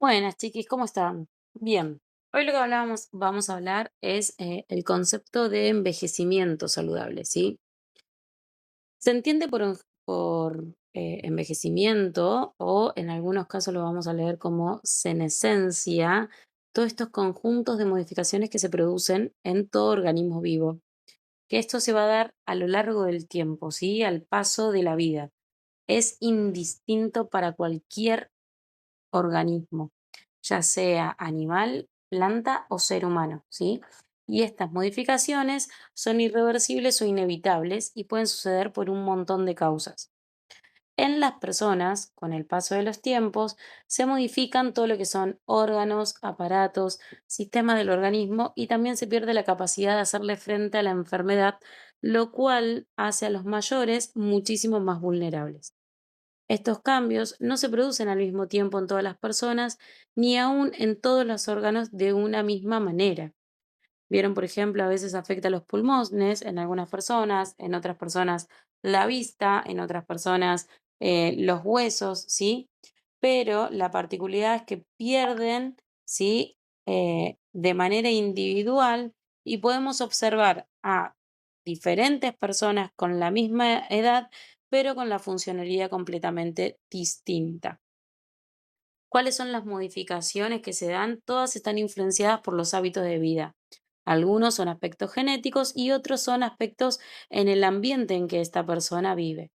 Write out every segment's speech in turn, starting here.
Buenas, chiquis, ¿cómo están? Bien, hoy lo que vamos a hablar es el concepto de envejecimiento saludable, ¿sí? Se entiende por envejecimiento o en algunos casos lo vamos a leer como senescencia, todos estos conjuntos de modificaciones que se producen en todo organismo vivo, que esto se va a dar a lo largo del tiempo, ¿sí? Al paso de la vida. Es indistinto para cualquier organismo, ya sea animal, planta o ser humano, ¿sí? Y estas modificaciones son irreversibles o inevitables y pueden suceder por un montón de causas. En las personas, con el paso de los tiempos, se modifican todo lo que son órganos, aparatos, sistemas del organismo y también se pierde la capacidad de hacerle frente a la enfermedad, lo cual hace a los mayores muchísimo más vulnerables. Estos cambios no se producen al mismo tiempo en todas las personas, ni aún en todos los órganos de una misma manera. Vieron, por ejemplo, a veces afecta a los pulmones en algunas personas, en otras personas la vista, en otras personas los huesos, ¿sí? Pero la particularidad es que pierden, ¿sí? De manera individual y podemos observar a diferentes personas con la misma edad, pero con la funcionalidad completamente distinta. ¿Cuáles son las modificaciones que se dan? Todas están influenciadas por los hábitos de vida. Algunos son aspectos genéticos y otros son aspectos en el ambiente en que esta persona vive.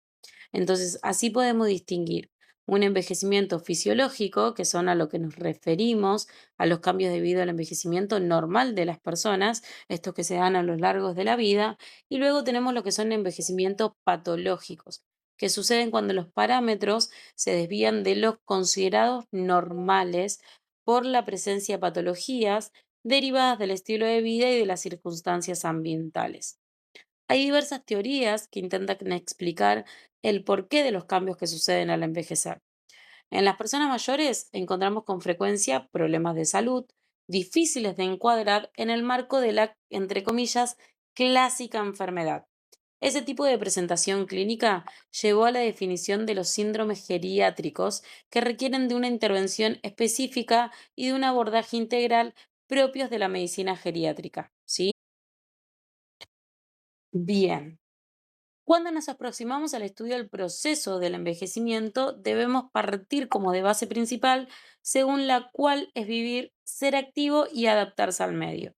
Entonces, así podemos distinguir un envejecimiento fisiológico, que son a lo que nos referimos, a los cambios debido al envejecimiento normal de las personas, estos que se dan a lo largo de la vida, y luego tenemos lo que son envejecimientos patológicos, que suceden cuando los parámetros se desvían de los considerados normales por la presencia de patologías derivadas del estilo de vida y de las circunstancias ambientales. Hay diversas teorías que intentan explicar el porqué de los cambios que suceden al envejecer. En las personas mayores encontramos con frecuencia problemas de salud difíciles de encuadrar en el marco de la, entre comillas, clásica enfermedad. Ese tipo de presentación clínica llevó a la definición de los síndromes geriátricos que requieren de una intervención específica y de un abordaje integral propios de la medicina geriátrica. ¿Sí? Bien. Cuando nos aproximamos al estudio del proceso del envejecimiento, debemos partir como de base principal, según la cual es vivir, ser activo y adaptarse al medio.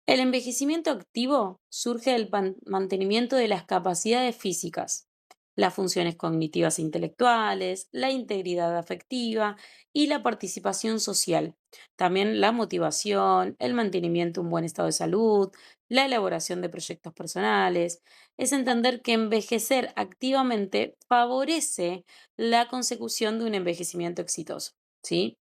El envejecimiento activo surge del mantenimiento de las capacidades físicas, las funciones cognitivas e intelectuales, la integridad afectiva y la participación social. También la motivación, el mantenimiento de un buen estado de salud, la elaboración de proyectos personales. Es entender que envejecer activamente favorece la consecución de un envejecimiento exitoso. ¿Sí?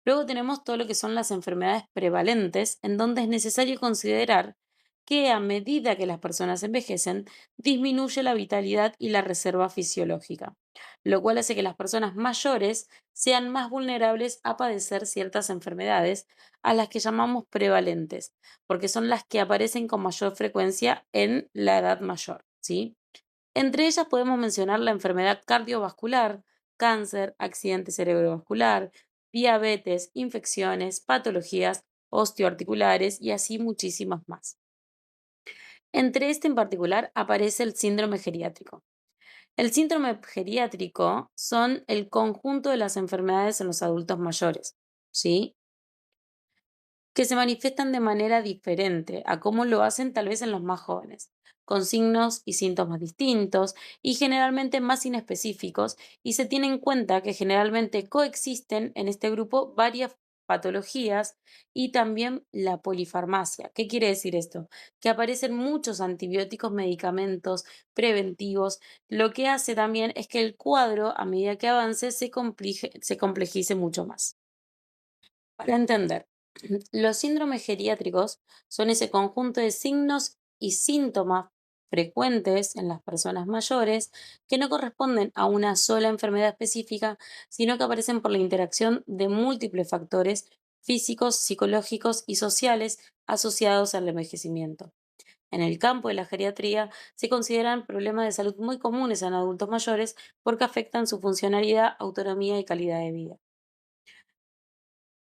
Luego tenemos todo lo que son las enfermedades prevalentes, en donde es necesario considerar que a medida que las personas envejecen, disminuye la vitalidad y la reserva fisiológica, lo cual hace que las personas mayores sean más vulnerables a padecer ciertas enfermedades a las que llamamos prevalentes, porque son las que aparecen con mayor frecuencia en la edad mayor, ¿sí? Entre ellas podemos mencionar la enfermedad cardiovascular, cáncer, accidente cerebrovascular, diabetes, infecciones, patologías osteoarticulares y así muchísimas más. Entre este en particular aparece el síndrome geriátrico. El síndrome geriátrico son el conjunto de las enfermedades en los adultos mayores, ¿sí? Que se manifiestan de manera diferente a cómo lo hacen tal vez en los más jóvenes, con signos y síntomas distintos y generalmente más inespecíficos, y se tiene en cuenta que generalmente coexisten en este grupo varias patologías y también la polifarmacia. ¿Qué quiere decir esto? Que aparecen muchos antibióticos, medicamentos preventivos. Lo que hace también es que el cuadro, a medida que avance, se complejice mucho más. Para entender, los síndromes geriátricos son ese conjunto de signos y síntomas frecuentes en las personas mayores que no corresponden a una sola enfermedad específica, sino que aparecen por la interacción de múltiples factores físicos, psicológicos y sociales asociados al envejecimiento. En el campo de la geriatría se consideran problemas de salud muy comunes en adultos mayores porque afectan su funcionalidad, autonomía y calidad de vida.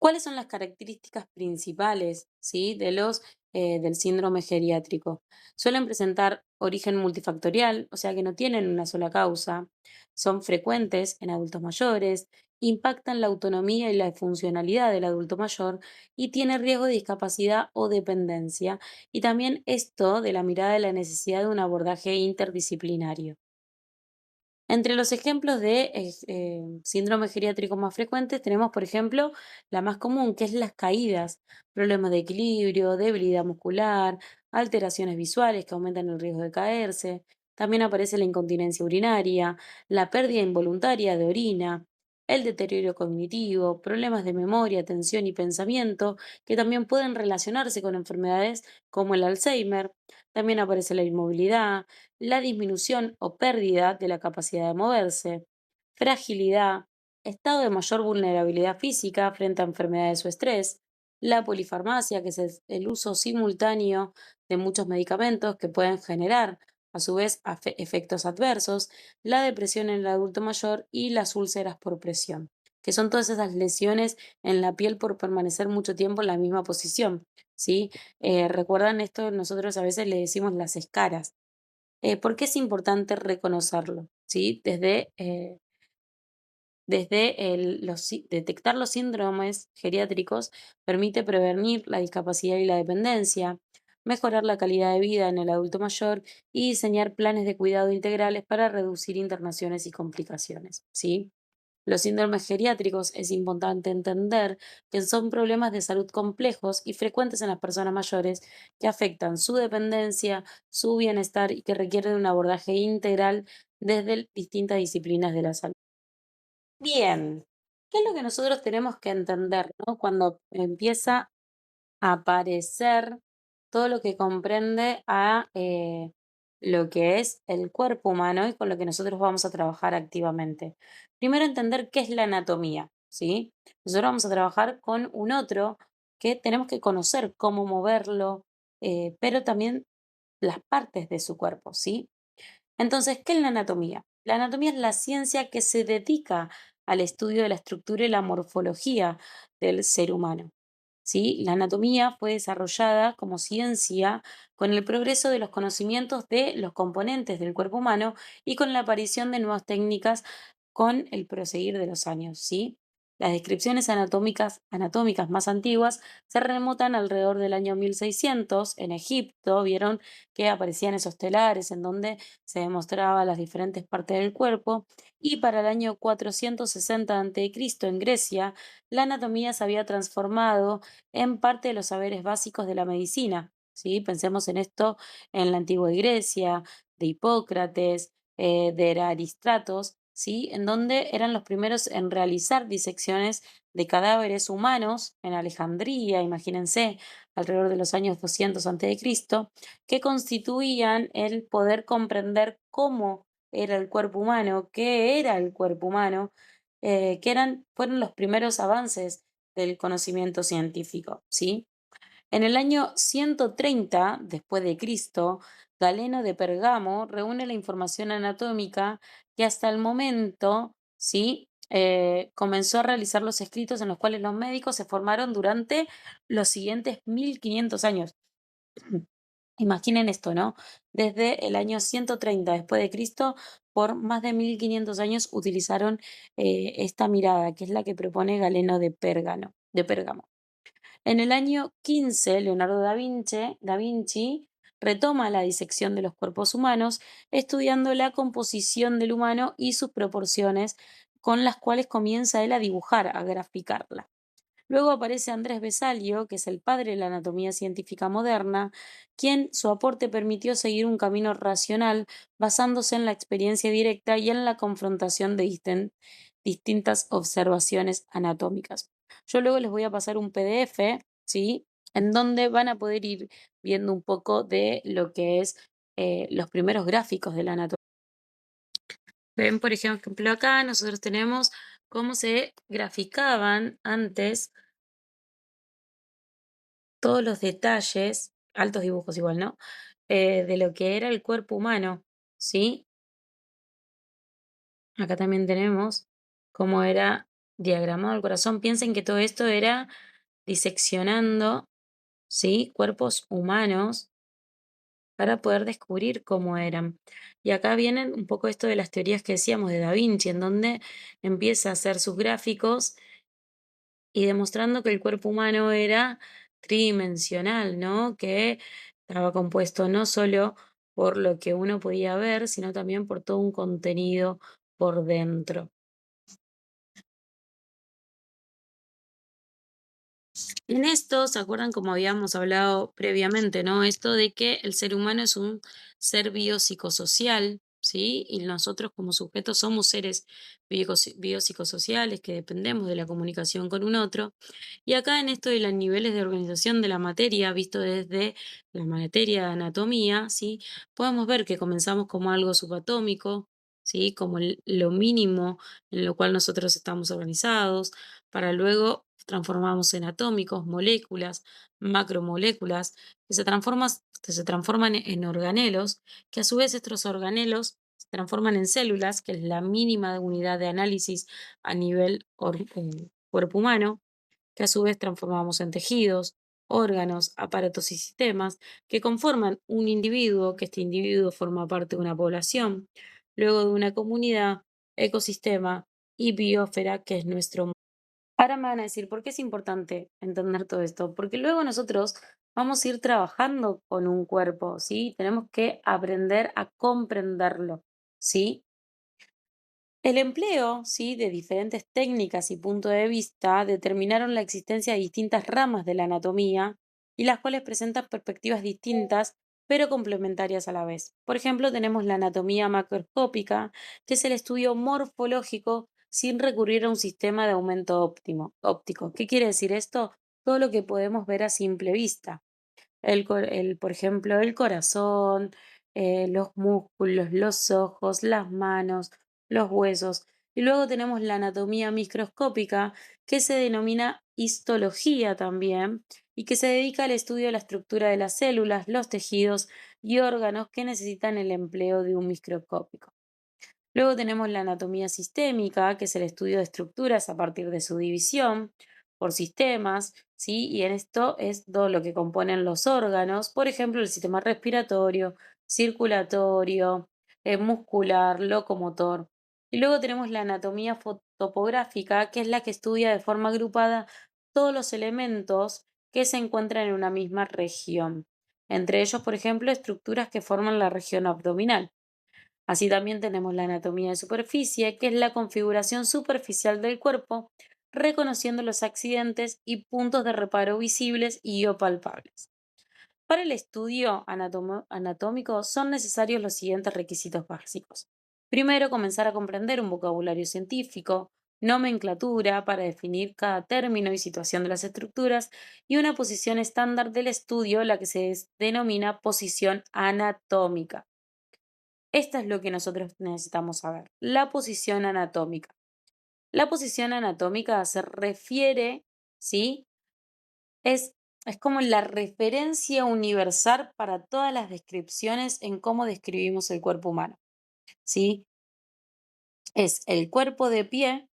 ¿Cuáles son las características principales, sí, del síndrome geriátrico? Suelen presentar origen multifactorial, o sea que no tienen una sola causa, son frecuentes en adultos mayores, impactan la autonomía y la funcionalidad del adulto mayor y tiene riesgo de discapacidad o dependencia. Y también esto de la mirada de la necesidad de un abordaje interdisciplinario. Entre los ejemplos de síndrome geriátrico más frecuentes tenemos, por ejemplo, la más común, que es las caídas, problemas de equilibrio, debilidad muscular, alteraciones visuales que aumentan el riesgo de caerse. También aparece la incontinencia urinaria, la pérdida involuntaria de orina, el deterioro cognitivo, problemas de memoria, atención y pensamiento, que también pueden relacionarse con enfermedades como el Alzheimer. También aparece la inmovilidad, la disminución o pérdida de la capacidad de moverse, fragilidad, estado de mayor vulnerabilidad física frente a enfermedades o estrés, la polifarmacia, que es el uso simultáneo de muchos medicamentos que pueden generar a su vez efectos adversos, la depresión en el adulto mayor y las úlceras por presión, que son todas esas lesiones en la piel por permanecer mucho tiempo en la misma posición, ¿sí? ¿Recuerdan esto? Nosotros a veces le decimos las escaras. ¿Por qué es importante reconocerlo? ¿Sí? Detectar los síndromes geriátricos permite prevenir la discapacidad y la dependencia, mejorar la calidad de vida en el adulto mayor y diseñar planes de cuidado integrales para reducir internaciones y complicaciones. ¿Sí? Los síndromes geriátricos es importante entender que son problemas de salud complejos y frecuentes en las personas mayores que afectan su dependencia, su bienestar y que requieren un abordaje integral desde distintas disciplinas de la salud. Bien, ¿qué es lo que nosotros tenemos que entender, ¿no? Cuando empieza aparecer todo lo que comprende a lo que es el cuerpo humano y con lo que nosotros vamos a trabajar activamente. Primero entender qué es la anatomía, ¿sí? Nosotros vamos a trabajar con un otro que tenemos que conocer cómo moverlo, pero también las partes de su cuerpo, ¿sí? Entonces, ¿qué es la anatomía? La anatomía es la ciencia que se dedica al estudio de la estructura y la morfología del ser humano. ¿Sí? La anatomía fue desarrollada como ciencia con el progreso de los conocimientos de los componentes del cuerpo humano y con la aparición de nuevas técnicas con el proseguir de los años, ¿sí? Las descripciones anatómicas más antiguas se remontan alrededor del año 1600 en Egipto. Vieron que aparecían esos telares en donde se demostraba las diferentes partes del cuerpo. Y para el año 460 a.C. en Grecia, la anatomía se había transformado en parte de los saberes básicos de la medicina, ¿sí? Pensemos en esto en la antigua Grecia, de Hipócrates, de Eratóstratos, ¿sí? En donde eran los primeros en realizar disecciones de cadáveres humanos en Alejandría, imagínense, alrededor de los años 200 a.C., que constituían el poder comprender cómo era el cuerpo humano, qué era el cuerpo humano, fueron los primeros avances del conocimiento científico, ¿sí? En el año 130 después de Cristo, Galeno de Pergamo reúne la información anatómica que hasta el momento, ¿sí? Comenzó a realizar los escritos en los cuales los médicos se formaron durante los siguientes 1500 años. Imaginen esto, ¿no? Desde el año 130 después de Cristo, por más de 1500 años utilizaron esta mirada, que es la que propone Galeno de Pérgamo. En el año 15, Leonardo da Vinci retoma la disección de los cuerpos humanos, estudiando la composición del humano y sus proporciones, con las cuales comienza él a dibujar, a graficarla. Luego aparece Andrés Besalio, que es el padre de la anatomía científica moderna, quien su aporte permitió seguir un camino racional basándose en la experiencia directa y en la confrontación de distintas observaciones anatómicas. Yo luego les voy a pasar un PDF, ¿sí? En donde van a poder ir viendo un poco de lo que es los primeros gráficos de la anatomía. Ven, por ejemplo, acá nosotros tenemos cómo se graficaban antes todos los detalles, altos dibujos igual, ¿no? De lo que era el cuerpo humano, ¿sí? Acá también tenemos cómo era. diagramado el corazón. Piensen que todo esto era diseccionando, ¿sí? Cuerpos humanos para poder descubrir cómo eran. Y acá vienen un poco esto de las teorías que decíamos de Da Vinci, en donde empieza a hacer sus gráficos y demostrando que el cuerpo humano era tridimensional, ¿no? Que estaba compuesto no solo por lo que uno podía ver, sino también por todo un contenido por dentro. En esto, ¿se acuerdan como habíamos hablado previamente, ¿no? Esto de que el ser humano es un ser biopsicosocial, ¿sí? Y nosotros como sujetos somos seres biopsicosociales que dependemos de la comunicación con un otro. Y acá en esto de los niveles de organización de la materia, visto desde la materia de anatomía, ¿sí? Podemos ver que comenzamos como algo subatómico, ¿sí? Como lo mínimo en lo cual nosotros estamos organizados, para luego transformamos en atómicos, moléculas, macromoléculas, que se transforman en organelos, que a su vez estos organelos se transforman en células, que es la mínima unidad de análisis a nivel cuerpo humano, que a su vez transformamos en tejidos, órganos, aparatos y sistemas, que conforman un individuo, que este individuo forma parte de una población, luego de una comunidad, ecosistema y biosfera, que es nuestro. Ahora me van a decir, ¿por qué es importante entender todo esto? Porque luego nosotros vamos a ir trabajando con un cuerpo, ¿sí? Tenemos que aprender a comprenderlo, ¿sí? El empleo, ¿sí? De diferentes técnicas y puntos de vista determinaron la existencia de distintas ramas de la anatomía y las cuales presentan perspectivas distintas pero complementarias a la vez. Por ejemplo, tenemos la anatomía macroscópica, que es el estudio morfológico sin recurrir a un sistema de aumento óptico. ¿Qué quiere decir esto? Todo lo que podemos ver a simple vista. Por ejemplo, el corazón, los músculos, los ojos, las manos, los huesos. Y luego tenemos la anatomía microscópica, que se denomina histología también, y que se dedica al estudio de la estructura de las células, los tejidos y órganos que necesitan el empleo de un microscópico. Luego tenemos la anatomía sistémica, que es el estudio de estructuras a partir de su división por sistemas, ¿sí? Y en esto es todo lo que componen los órganos, por ejemplo, el sistema respiratorio, circulatorio, muscular, locomotor. Y luego tenemos la anatomía topográfica, que es la que estudia de forma agrupada todos los elementos que se encuentran en una misma región. Entre ellos, por ejemplo, estructuras que forman la región abdominal. Así también tenemos la anatomía de superficie, que es la configuración superficial del cuerpo, reconociendo los accidentes y puntos de reparo visibles y o palpables. Para el estudio anatómico son necesarios los siguientes requisitos básicos. Primero, comenzar a comprender un vocabulario científico, nomenclatura para definir cada término y situación de las estructuras y una posición estándar del estudio, la que se denomina posición anatómica. Esto es lo que nosotros necesitamos saber, la posición anatómica. La posición anatómica se refiere, ¿sí? Es, es como la referencia universal para todas las descripciones en cómo describimos el cuerpo humano, ¿sí? Es el cuerpo de pie,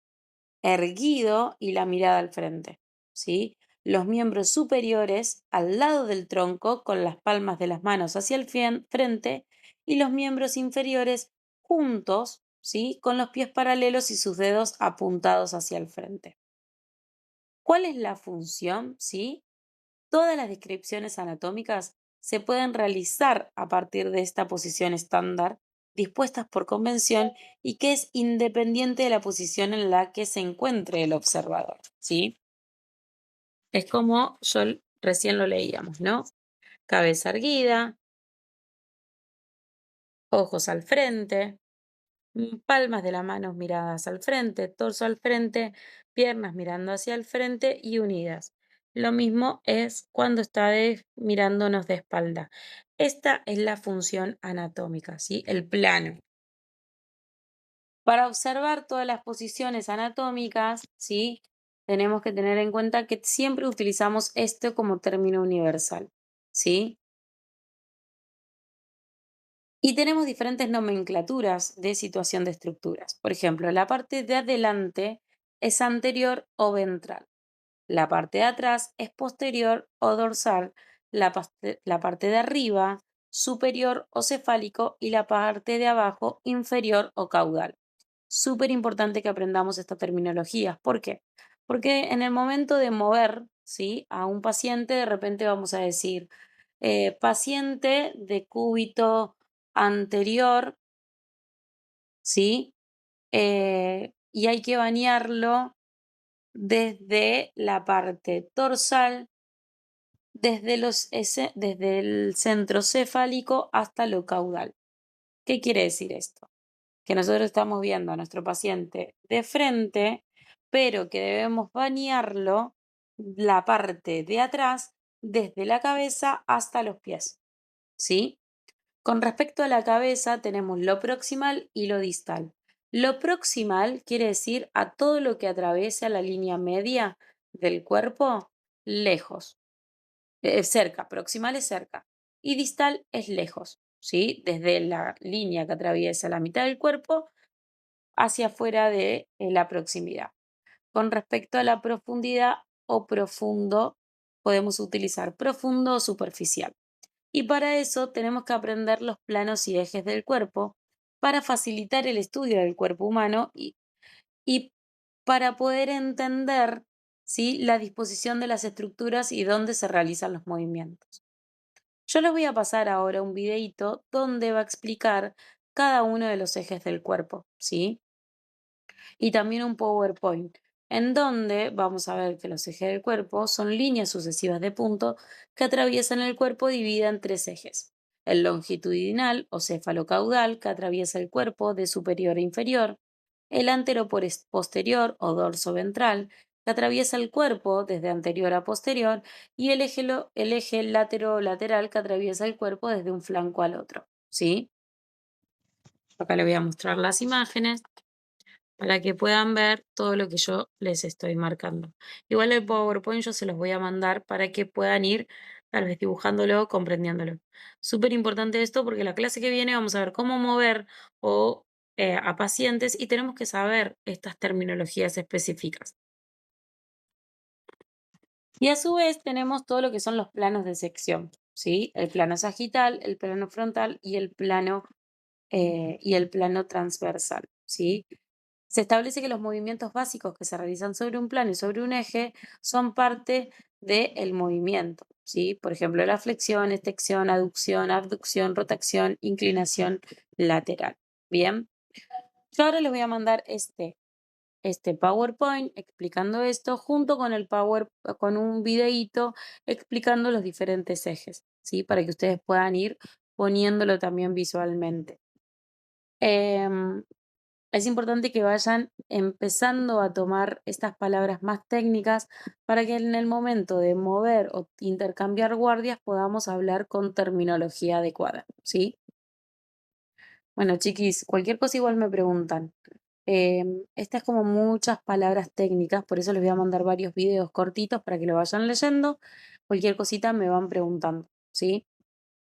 erguido y la mirada al frente, ¿sí? Los miembros superiores al lado del tronco con las palmas de las manos hacia el frente y los miembros inferiores juntos, ¿sí? Con los pies paralelos y sus dedos apuntados hacia el frente. ¿Cuál es la función? ¿Sí? Todas las descripciones anatómicas se pueden realizar a partir de esta posición estándar dispuestas por convención y que es independiente de la posición en la que se encuentre el observador, ¿sí? Es como recién lo leíamos, ¿no? Cabeza erguida, ojos al frente, palmas de las manos miradas al frente, torso al frente, piernas mirando hacia el frente y unidas. Lo mismo es cuando está mirándonos de espalda. Esta es la función anatómica, ¿sí? El plano. Para observar todas las posiciones anatómicas, ¿sí? Tenemos que tener en cuenta que siempre utilizamos esto como término universal, ¿sí? Y tenemos diferentes nomenclaturas de situación de estructuras. Por ejemplo, la parte de adelante es anterior o ventral. La parte de atrás es posterior o dorsal. La parte de arriba, superior o cefálico, y la parte de abajo, inferior o caudal. Súper importante que aprendamos esta terminología. ¿Por qué? Porque en el momento de mover, ¿sí?, a un paciente, de repente vamos a decir, paciente de cúbito anterior, ¿sí? Y hay que bañarlo desde la parte dorsal, desde el centro cefálico hasta lo caudal. ¿Qué quiere decir esto? Que nosotros estamos viendo a nuestro paciente de frente, pero que debemos bañarlo la parte de atrás desde la cabeza hasta los pies, ¿sí? Con respecto a la cabeza tenemos lo proximal y lo distal. Lo proximal quiere decir a todo lo que atraviesa la línea media del cuerpo, lejos. Cerca, proximal es cerca y distal es lejos, ¿sí? Desde la línea que atraviesa la mitad del cuerpo hacia afuera de la proximidad. Con respecto a la profundidad o profundo, podemos utilizar profundo o superficial. Y para eso tenemos que aprender los planos y ejes del cuerpo para facilitar el estudio del cuerpo humano y para poder entender, ¿sí?, la disposición de las estructuras y dónde se realizan los movimientos. Yo les voy a pasar ahora un videito donde va a explicar cada uno de los ejes del cuerpo, ¿sí? Y también un PowerPoint, en donde vamos a ver que los ejes del cuerpo son líneas sucesivas de puntos que atraviesan el cuerpo dividida en tres ejes. El longitudinal o cefalocaudal, que atraviesa el cuerpo de superior a inferior. El posterior o dorso ventral, que atraviesa el cuerpo desde anterior a posterior. Y el eje lateral, que atraviesa el cuerpo desde un flanco al otro. ¿Sí? Acá les voy a mostrar las imágenes para que puedan ver todo lo que yo les estoy marcando. Igual el PowerPoint yo se los voy a mandar para que puedan ir tal vez dibujándolo, comprendiéndolo. Súper importante esto porque la clase que viene vamos a ver cómo mover o, a pacientes y tenemos que saber estas terminologías específicas. Y a su vez tenemos todo lo que son los planos de sección, ¿sí? El plano sagital, el plano frontal y el plano transversal, ¿sí? Se establece que los movimientos básicos que se realizan sobre un plano y sobre un eje son parte del movimiento, ¿sí? Por ejemplo, la flexión, extensión, aducción, abducción, rotación, inclinación lateral. Bien, yo ahora les voy a mandar este PowerPoint explicando esto junto con con un videíto explicando los diferentes ejes, ¿sí? Para que ustedes puedan ir poniéndolo también visualmente. Em, es importante que vayan empezando a tomar estas palabras más técnicas para que en el momento de mover o intercambiar guardias podamos hablar con terminología adecuada, ¿sí? Bueno, chiquis, cualquier cosa igual me preguntan. Estas como muchas palabras técnicas, por eso les voy a mandar varios videos cortitos para que lo vayan leyendo. Cualquier cosita me van preguntando, ¿sí?